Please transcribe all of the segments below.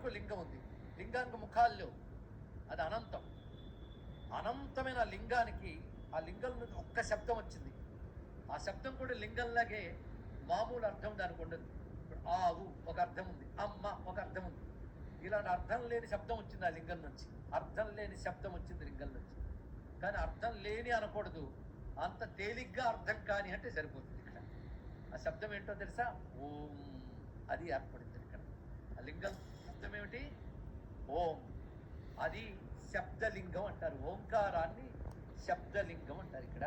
వరకు లింగం ఉంది. లింగానికి ముఖాలు లేవు, అది అనంతం. అనంతమైన లింగానికి ఆ లింగం నుంచి ఒక్క శబ్దం వచ్చింది. ఆ శబ్దం కూడా లింగంలాగే మామూలు అర్థం దానికి ఉండదు. ఇప్పుడు ఆవు ఒక అర్థం ఉంది, అమ్మ ఒక అర్థం ఉంది. ఇలాంటి అర్థం లేని శబ్దం వచ్చింది ఆ లింగం నుంచి. అర్థం లేని శబ్దం వచ్చింది లింగం నుంచి. కానీ అర్థం లేని అనకూడదు, అంత తేలిగ్గా అర్థం కాని అంటే సరిపోతుంది. ఇక్కడ ఆ శబ్దం ఏంటో తెలుసా? ఓం. అది ఏర్పడింది ఇక్కడ. ఆ లింగం శబ్దం ఏమిటి? ఓం. అది శబ్దలింగం అంటారు. ఓంకారాన్ని శబ్దలింగం అంటారు. ఇక్కడ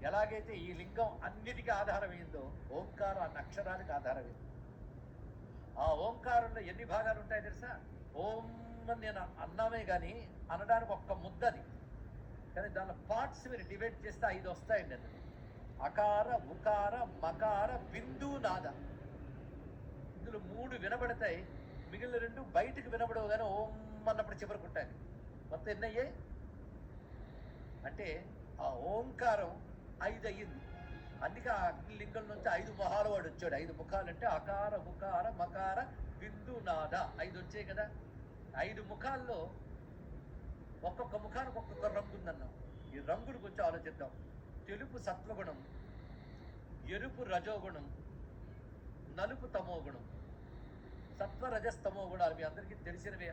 ఎలాగైతే ఈ లింగం అన్నిటికీ ఆధారమైందో ఓంకారం అన్న అక్షరానికి ఆధారమైంది. ఆ ఓంకారంలో ఎన్ని భాగాలు ఉంటాయో తెలుసా? ఓం అని నేను అన్నామే కానీ అనడానికి ఒక్క ముద్దది, కానీ దాని పార్ట్స్ మీరు డివైడ్ చేస్తే 5 వస్తాయండి. అందులో అకార, ఉకార, మకార, బిందు, నాద. ఇందులో 3 వినబడతాయి, మిగిలిన 2 బయటకు వినబడవు, కానీ ఓం అన్నప్పుడు చివరికి ఉంటాయి. మొత్తం ఎన్ని అయ్యాయి అంటే ఆ ఓంకారం 5 అయ్యింది. అందుకే ఆ అగ్నిలింగం నుంచి 5 మొహాలు వాడు వచ్చాడు. 5 ముఖాలు అంటే అకార, ఉకార, మకార, బిందు, నాద 5 వచ్చాయి కదా. 5 ముఖాల్లో ఒక్కొక్క ముఖానికి ఒక్కొక్క రంగు ఉందన్నాం. ఈ రంగుల గురించి ఆలోచిద్దాం. తెలుపు సత్వగుణం, ఎరుపు రజోగుణం, నలుపు తమోగుణం. సత్వ రజస్తమో గుణాలు మీ అందరికీ తెలిసినవే.